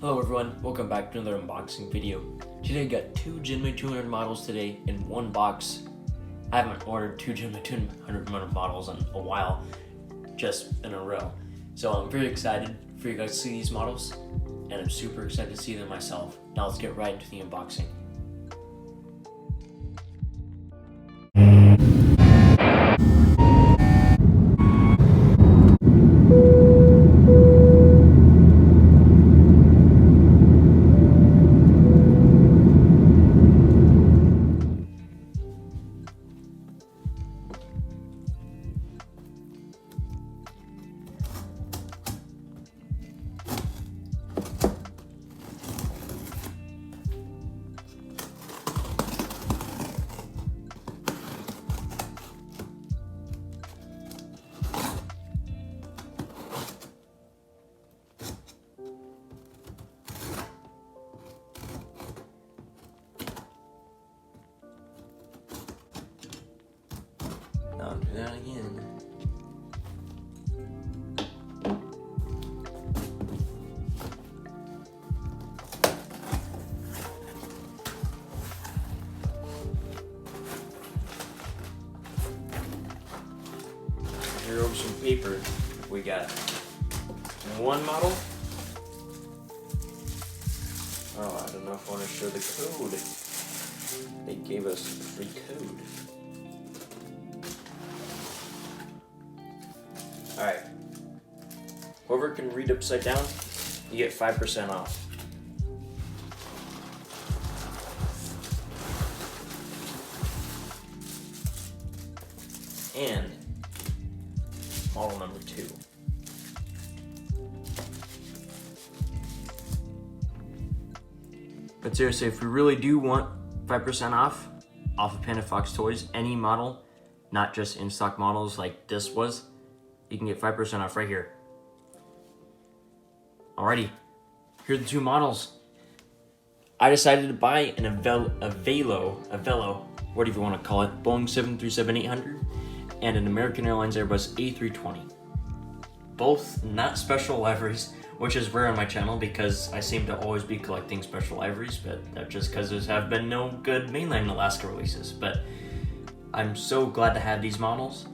Hello everyone, welcome back to another unboxing video. Today I got two Gemini200 models today in one box. I haven't ordered two Gemini200 models in a while, just in a row. So I'm very excited for you guys to see these models, and I'm super excited to see them myself. Now let's get right into the unboxing. I'll do that again. Here over some paper. We got one model. Oh, I don't know if I want to show the code. They gave us a free code. Alright, whoever can read upside down, you get 5% off. And model number 2. But seriously, if you really do want 5% off of Panda Fox Toys, any model, not just in stock models like this was, you can get 5% off right here. Alrighty, here are the two models. I decided to buy an Avelo, whatever you want to call it, Boeing 737-800 and an American Airlines Airbus A320. Both not special liveries, which is rare on my channel because I seem to always be collecting special liveries, but that's just because there have been no good mainline Alaska releases. But I'm so glad to have these models.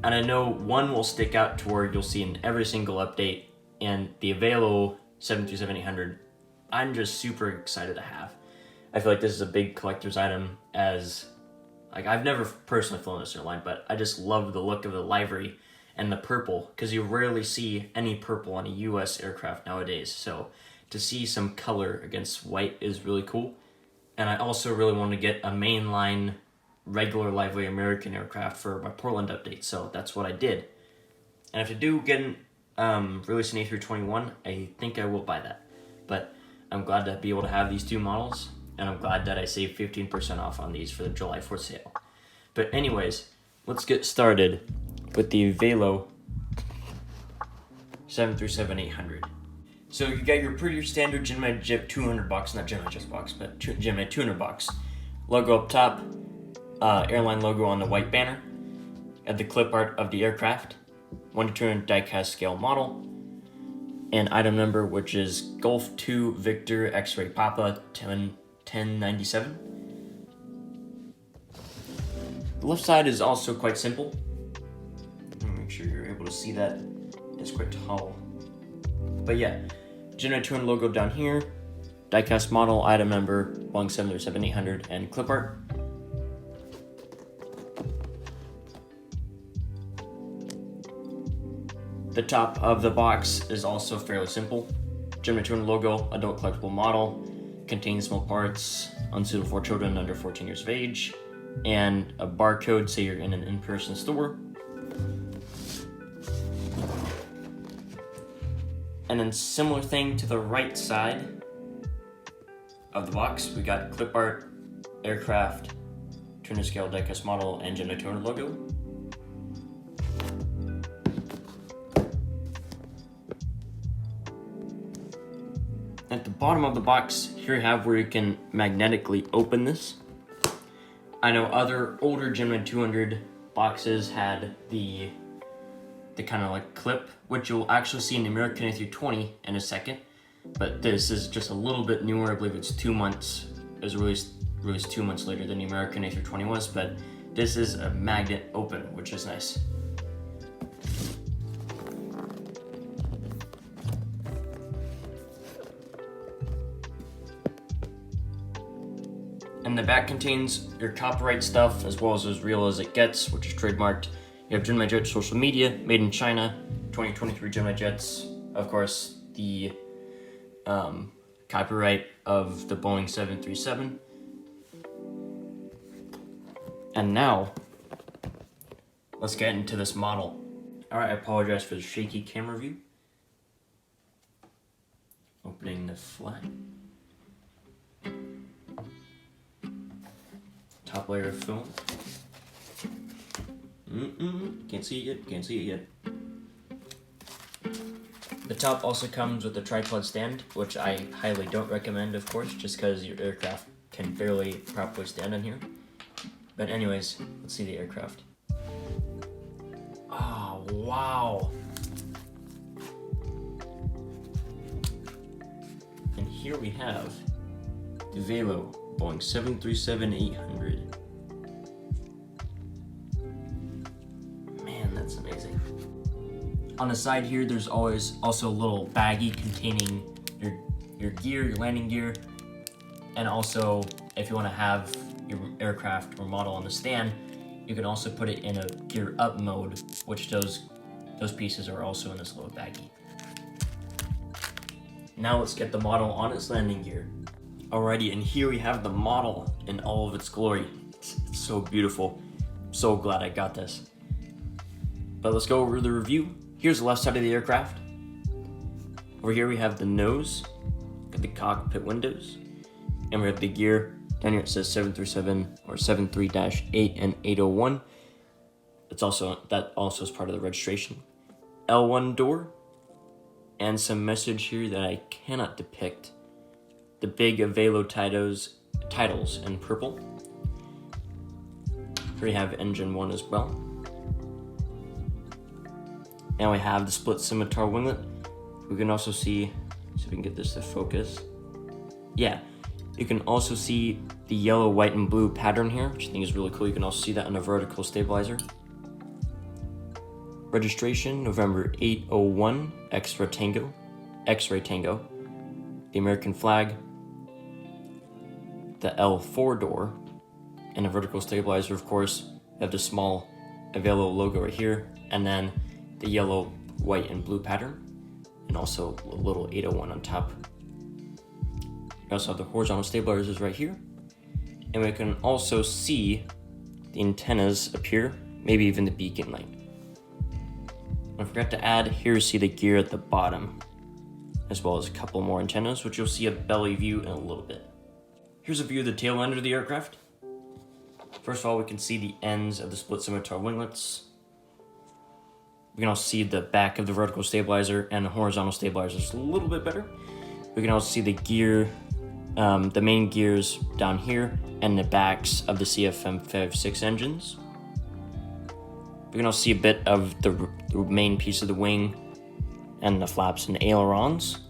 And I know one will stick out to where you'll see in every single update, and the Avelo 737-800, I'm just super excited to have. I feel like this is a big collector's item, as like I've never personally flown this airline, but I just love the look of the livery and the purple, because you rarely see any purple on a US aircraft nowadays. So to see some color against white is really cool. And I also really want to get a mainline regular lively American aircraft for my Portland update, so that's what I did. And if I do get release an A321, I think I will buy that. But I'm glad to be able to have these two models, and I'm glad that I saved 15% off on these for the July 4th sale. But anyways, let's get started with the Avelo 737-800. So you got your pretty standard Gemini200 box, not Gemini just box, but Gemini200 box. Logo up top, airline logo on the white banner, at the clip art of the aircraft, 1 to 200 die-cast scale model, and item number, which is Golf 2 Victor X-Ray Papa 1097. The left side is also quite simple. Make sure you're able to see that. It's quite tall. But yeah, Gemini200 logo down here, die-cast model, item number, Boeing 737-800, and clip art. The top of the box is also fairly simple. Gemini200 logo, adult collectible model, contains small parts, unsuitable for children under 14 years of age, and a barcode, say you're in an in-person store. And then similar thing to the right side of the box, we got clip art, aircraft, 200 scale die-cast model, and Gemini200 logo. At the bottom of the box, here you have where you can magnetically open this. I know other older Gemini200 boxes had the kind of like clip, which you'll actually see in the American A320 in a second. But this is just a little bit newer. I believe it's 2 months. It was released 2 months later than the American A320 was, but this is a magnet open, which is nice. And the back contains your copyright stuff as well as real as it gets, which is trademarked. You have Gemini Jet social media, made in China, 2023 Gemini Jets. Of course, the copyright of the Boeing 737. And now, let's get into this model. All right, I apologize for the shaky camera view. Opening the flap. Top layer of film. Can't see it yet. The top also comes with a tripod stand, which I highly don't recommend, of course, just because your aircraft can barely properly stand on here. But anyways, let's see the aircraft. Oh, wow. And here we have the Avelo Boeing 737-800. Man, that's amazing. On the side here, there's always also a little baggie containing your gear, your landing gear, and also if you want to have your aircraft or model on the stand, you can also put it in a gear up mode, which those pieces are also in this little baggie. Now let's get the model on its landing gear. Alrighty, and here we have the model in all of its glory. It's so beautiful. So glad I got this. But let's go over the review. Here's the left side of the aircraft. Over here we have the nose, got the cockpit windows, and we have the gear. Down here it says 737 or 73-8 and 801. That also is part of the registration. L1 door, and some message here that I cannot depict. The big Avelo titles in purple. Here we have engine 1 as well. Now we have the split scimitar winglet. We can also see we can get this to focus. Yeah, you can also see the yellow, white, and blue pattern here, which I think is really cool. You can also see that on a vertical stabilizer. Registration, November 801, X-ray Tango. The American flag, the L4 door, and a vertical stabilizer, of course. You have the small Avelo logo right here, and then the yellow, white, and blue pattern, and also a little 801 on top. We also have the horizontal stabilizers right here, and we can also see the antennas appear, maybe even the beacon light. I forgot to add, here you see the gear at the bottom, as well as a couple more antennas, which you'll see a belly view in a little bit. Here's a view of the tail end of the aircraft. First of all, we can see the ends of the split scimitar winglets. We can also see the back of the vertical stabilizer and the horizontal stabilizers a little bit better. We can also see the gear, the main gears down here, and the backs of the CFM56 engines. We can also see a bit of the main piece of the wing and the flaps and ailerons.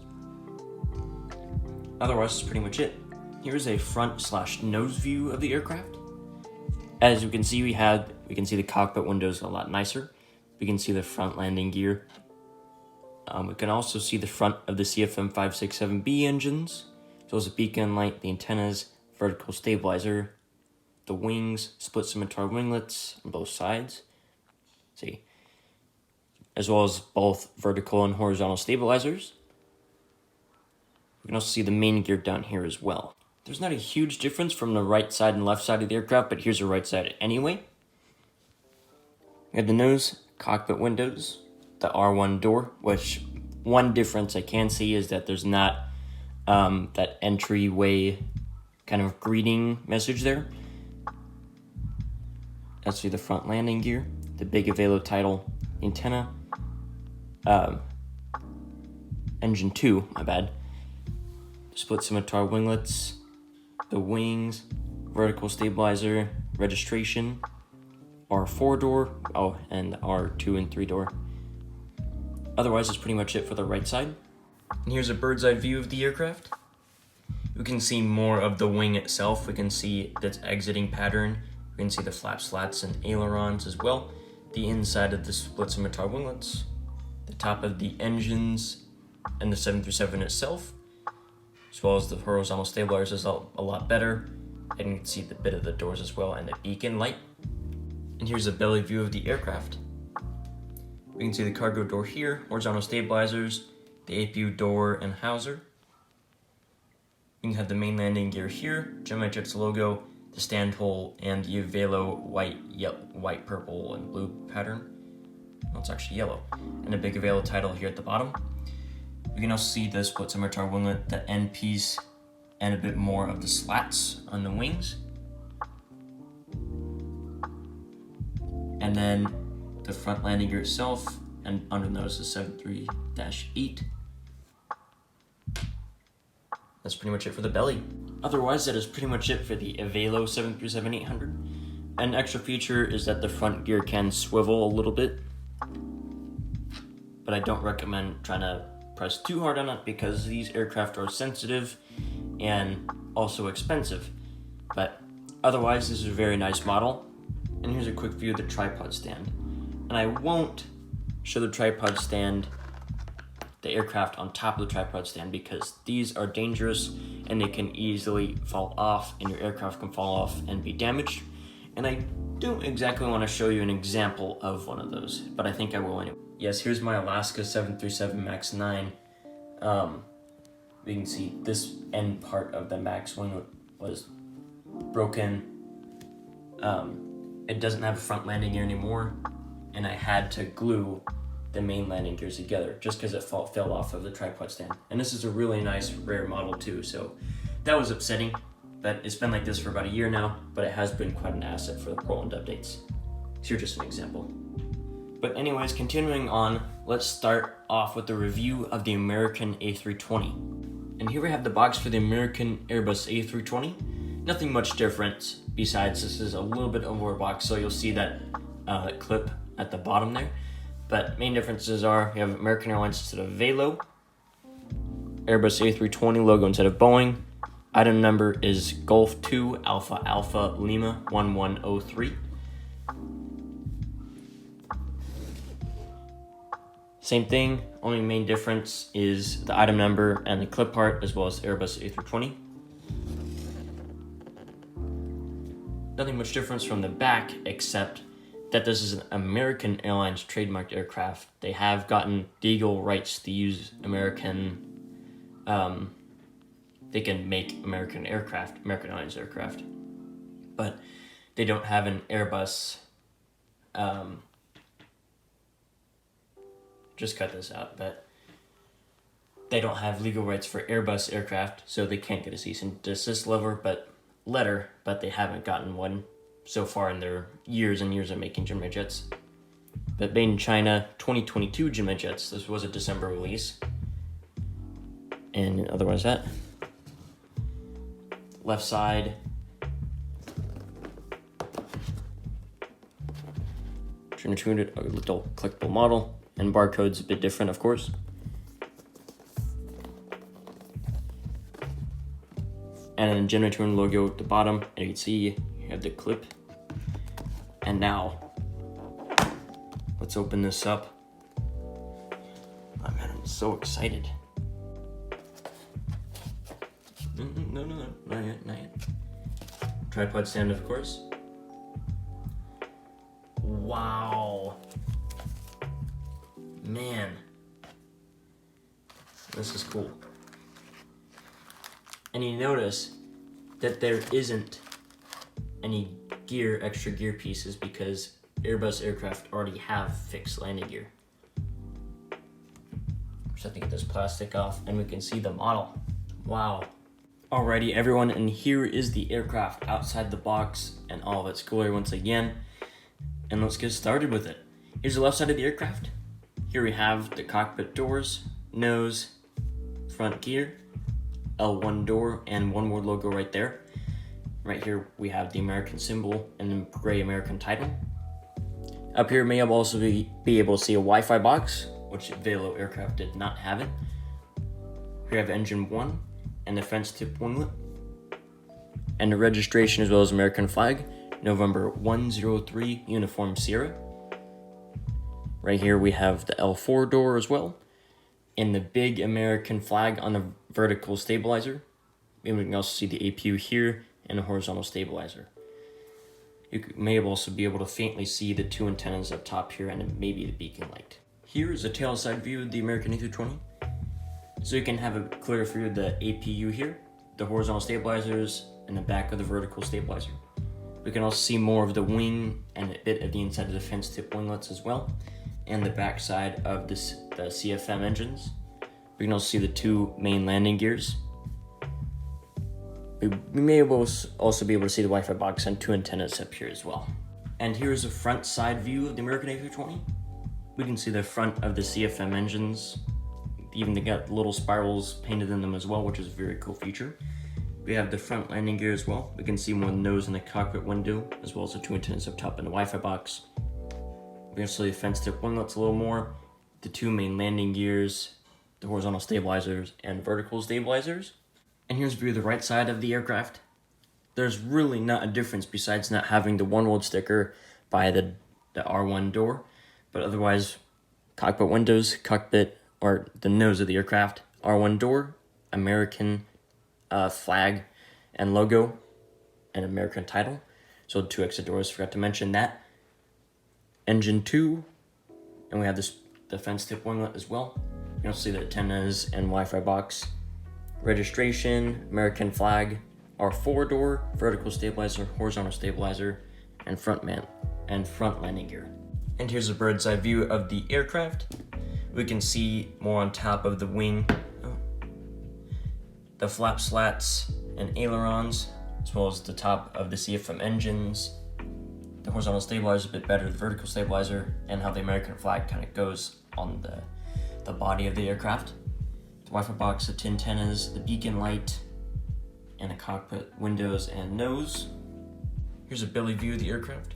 Otherwise, that's pretty much it. Here's a front/nose view of the aircraft. As you can see, we can see the cockpit windows a lot nicer. We can see the front landing gear. We can also see the front of the CFM567B engines, as well as the beacon light, the antennas, vertical stabilizer, the wings, split scimitar winglets on both sides. See, as well as both vertical and horizontal stabilizers. We can also see the main gear down here as well. There's not a huge difference from the right side and left side of the aircraft, but here's the right side anyway. We have the nose, cockpit windows, the R1 door, which one difference I can see is that there's not that entryway kind of greeting message there. That's the front landing gear, the big Avelo title antenna, engine 2, my bad, split scimitar winglets, the wings, vertical stabilizer, registration, R4 door, and R2 and 3 door. Otherwise, that's pretty much it for the right side. And here's a bird's eye view of the aircraft. We can see more of the wing itself. We can see its exiting pattern. We can see the flap slats and ailerons as well. The inside of the split scimitar winglets. The top of the engines and the 737 itself, as well as the horizontal stabilizers is a lot better. And you can see the bit of the doors as well and the beacon light. And here's a belly view of the aircraft. We can see the cargo door here, horizontal stabilizers, the APU door and howser. You can have the main landing gear here, Gemini200's logo, the stand hole, and the Avelo white, purple, and blue pattern. Well, it's actually yellow. And a big Avelo title here at the bottom. You can also see the split scimitar winglet, the end piece, and a bit more of the slats on the wings. And then the front landing gear itself, and under the nose is 73-8. That's pretty much it for the belly. Otherwise, that is pretty much it for the Avelo 737-800. An extra feature is that the front gear can swivel a little bit, but I don't recommend trying to press too hard on it because these aircraft are sensitive and also expensive. But otherwise, this is a very nice model. And here's a quick view of the tripod stand. And I won't show the tripod stand, the aircraft on top of the tripod stand, because these are dangerous and they can easily fall off and your aircraft can fall off and be damaged. And I don't exactly want to show you an example of one of those, but I think I will anyway. Yes, here's my Alaska 737 MAX 9. We can see this end part of the MAX wing was broken. It doesn't have a front landing gear anymore, and I had to glue the main landing gears together just because it fell off of the tripod stand. And this is a really nice rare model too, so that was upsetting. But it's been like this for about a year now, but it has been quite an asset for the Portland updates. Here's just an example. But anyways, continuing on, let's start off with the review of the American A320. And here we have the box for the American Airbus A320. Nothing much different besides this is a little bit over a box, so you'll see that clip at the bottom there. But main differences are you have American Airlines instead of Avelo, Airbus A320 logo instead of Boeing. Item number is Golf 2 Alpha Alpha Lima 1103. Same thing, only main difference is the item number and the clip part, as well as Airbus A320. Nothing much difference from the back, except that this is an American Airlines trademarked aircraft. They have gotten legal rights to use American, they can make American Airlines aircraft, but they don't have an Airbus, just cut this out, but they don't have legal rights for Airbus aircraft, so they can't get a cease and desist letter, but they haven't gotten one so far in their years and years of making Gemini jets. But made in China, 2022 Gemini jets. This was a December release. And otherwise that. Left side. Gemini200, a little clickable model. And barcode's a bit different, of course. And then Gemini200 logo at the bottom. And you can see you have the clip. And now, let's open this up. Oh man, I'm so excited. No, not yet. Tripod stand, of course. Wow. Man. This is cool. And you notice that there isn't any extra gear pieces because Airbus aircraft already have fixed landing gear. Just have to get this plastic off and we can see the model. Wow. Alrighty everyone, and here is the aircraft outside the box and all of its glory once again. And let's get started with it. Here's the left side of the aircraft. Here we have the cockpit doors, nose, front gear, L1 door, and one more logo right there. Right here we have the American symbol and the gray American title. Up here may also be able to see a Wi-Fi box, which Avelo aircraft did not have it. Here we have engine 1 and the fence tip winglet. And the registration as well as American flag, November 103 Uniform Sierra. Right here we have the L4 door as well, and the big American flag on the vertical stabilizer. And we can also see the APU here and the horizontal stabilizer. You may also be able to faintly see the 2 antennas up top here and maybe the beacon light. Here is a tail side view of the American A320. So you can have a clear view of the APU here, the horizontal stabilizers, and the back of the vertical stabilizer. We can also see more of the wing and a bit of the inside of the fence tip winglets as well, and the back side of the CFM engines. We can also see the 2 main landing gears. We may also be able to see the Wi-Fi box and 2 antennas up here as well. And here's a front side view of the American A320. We can see the front of the CFM engines. Even they got little spirals painted in them as well, which is a very cool feature. We have the front landing gear as well. We can see more nose in the cockpit window, as well as the 2 antennas up top in the Wi-Fi box. We can see the fence tip winglets a little more, the 2 main landing gears, the horizontal stabilizers, and vertical stabilizers. And here's a view of the right side of the aircraft. There's really not a difference besides not having the One World sticker by the R1 door, but otherwise, cockpit windows, cockpit, or the nose of the aircraft, R1 door, American flag and logo, and American title. So 2 exit doors, forgot to mention that. Engine 2, and we have the fence tip winglet as well. You can also see the antennas and Wi-Fi box. Registration, American flag, R4 door, vertical stabilizer, horizontal stabilizer, and front landing gear. And here's a bird's eye view of the aircraft. We can see more on top of the wing, the flap slats and ailerons, as well as the top of the CFM engines. The horizontal stabilizer is a bit better, the vertical stabilizer, and how the American flag kind of goes on the body of the aircraft. The Wi-Fi box, the 2 antennas, the beacon light, and the cockpit windows and nose. Here's a belly view of the aircraft.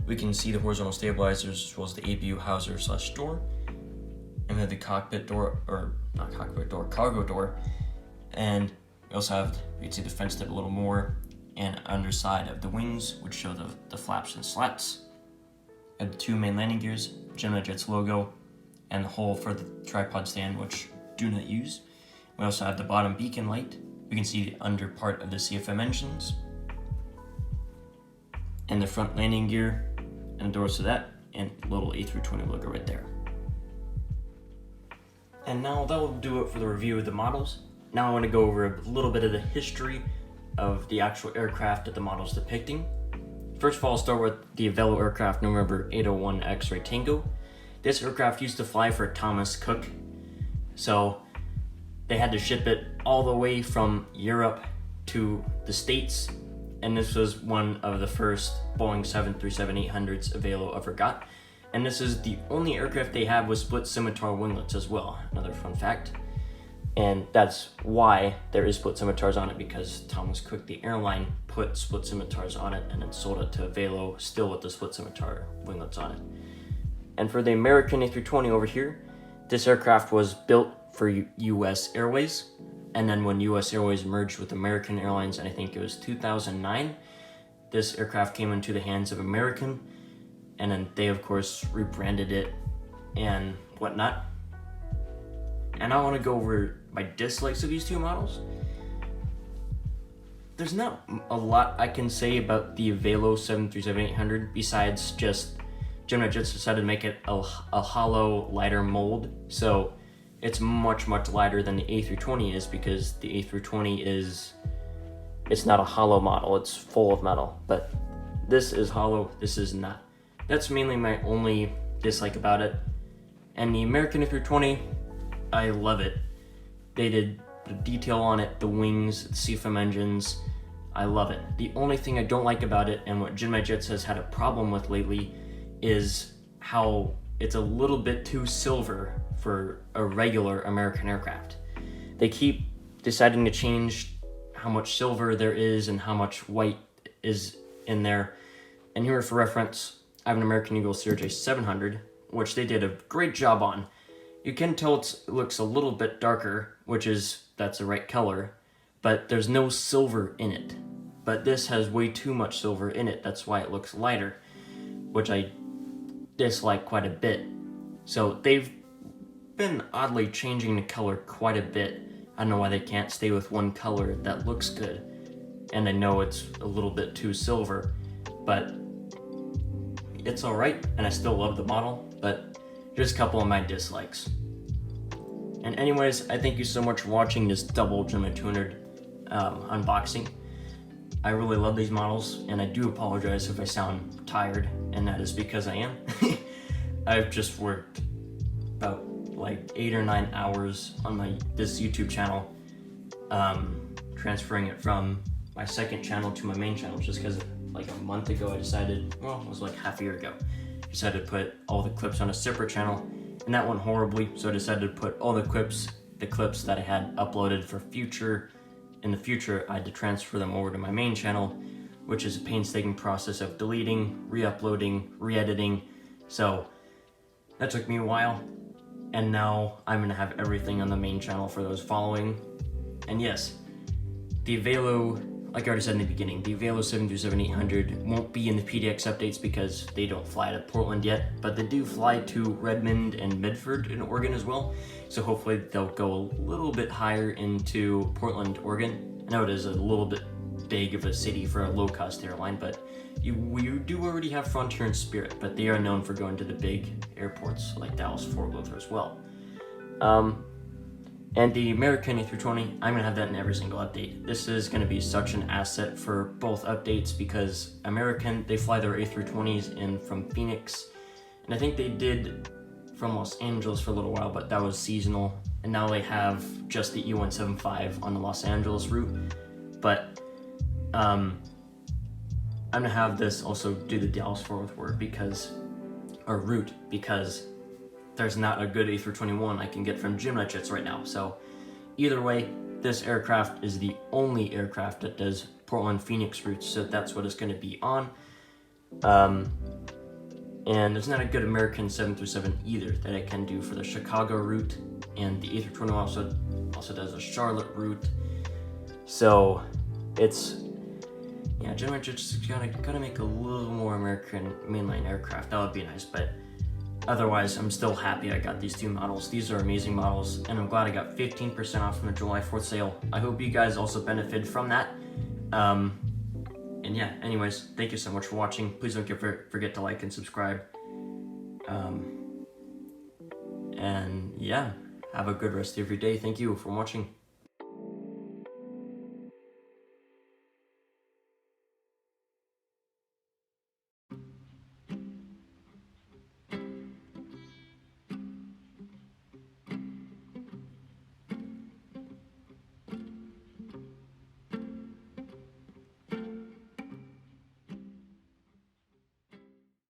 We can see the horizontal stabilizers as well as the APU houser / door. And we have the cockpit door, or not cockpit door, cargo door. And we also have, you can see the fence tip a little more, and underside of the wings, which show the flaps and slats. And the 2 main landing gears, Gemini Jet's logo, and the hole for the tripod stand, which do not use. We also have the bottom beacon light. We can see the under part of the CFM engines, and the front landing gear, and the doors to that, and little A320 logo right there. And now that will do it for the review of the models. Now I want to go over a little bit of the history of the actual aircraft that the model's depicting. First of all, I'll start with the Avelo aircraft number 801 X-Ray Tango. This aircraft used to fly for Thomas Cook, so they had to ship it all the way from Europe to the States, and this was one of the first Boeing 737-800s Avelo ever got. And this is the only aircraft they have with split scimitar winglets as well, another fun fact. And that's why there is split scimitars on it, because Thomas Cook, the airline, put split scimitars on it and then sold it to Avelo, still with the split scimitar winglets on it. And for the American A320 over here, this aircraft was built for US Airways, and then when US Airways merged with American Airlines, and I think it was 2009, this aircraft came into the hands of American, and then they of course rebranded it and whatnot. And I want to go over my dislikes of these 2 models. There's not a lot I can say about the Avelo 737-800 besides just Gemini just decided to make it a hollow, lighter mold. So it's much lighter than the A320 is, because the A320 it's not a hollow model, it's full of metal. But this is hollow, this is not. That's mainly my only dislike about it. And the American A320, I love it. They did the detail on it, the wings, the CFM engines. I love it. The only thing I don't like about it, and what Gemini Jets has had a problem with lately, is how it's a little bit too silver for a regular American aircraft. They keep deciding to change how much silver there is and how much white is in there. And here for reference, I have an American Eagle CRJ 700, which they did a great job on. you can tell it looks a little bit darker, that's the right color, but there's no silver in it. But this has way too much silver in it, that's why it looks lighter, which I dislike quite a bit. So they've been oddly changing the color quite a bit. I don't know why they can't stay with one color that looks good. And I know it's a little bit too silver, but it's alright, and I still love the model, but here's a couple of my dislikes. And anyways, I thank you so much for watching this double Gemini200 unboxing. I really love these models, and I do apologize if I sound tired, and that is because I am. I've just worked about like 8 or 9 hours on this YouTube channel, transferring it from my second channel to my main channel, just because like a month ago I decided, well, it was like half a year ago, decided to put all the clips on a separate channel, and that went horribly, so I decided to put all the clips that I had uploaded in the future, I had to transfer them over to my main channel, which is a painstaking process of deleting, re-uploading, re-editing, so that took me a while, and now I'm gonna have everything on the main channel for those following. And yes, the Avelo, like I already said in the beginning, the Avelo 737-800 won't be in the PDX updates because they don't fly to Portland yet, but they do fly to Redmond and Medford in Oregon as well. So hopefully they'll go a little bit higher into Portland, Oregon. I know it is a little bit big of a city for a low-cost airline, but we do already have Frontier and Spirit, but they are known for going to the big airports like Dallas, Fort Worth as well. And the American A320, I'm gonna have that in every single update. This is gonna be such an asset for both updates because American, they fly their A320s in from Phoenix, and I think they did from Los Angeles for a little while, but that was seasonal, and now they have just the E175 on the Los Angeles route. But I'm gonna have this also do the Dallas Fort Worth route because there's not a good A321 I can get from Gemini jets right now. So either way, this aircraft is the only aircraft that does Portland-Phoenix routes, so that's what it's going to be on. And there's not a good American 737 either that I can do for the Chicago route, and the A321 also does a Charlotte route. So it's, yeah, Gemini jets gotta make a little more American mainline aircraft. That would be nice, but otherwise, I'm still happy I got these two models. These are amazing models, and I'm glad I got 15% off from the July 4th sale. I hope you guys also benefited from that. And yeah, anyways, thank you so much for watching. Please don't forget to like and subscribe. And yeah, have a good rest of your day. Thank you for watching.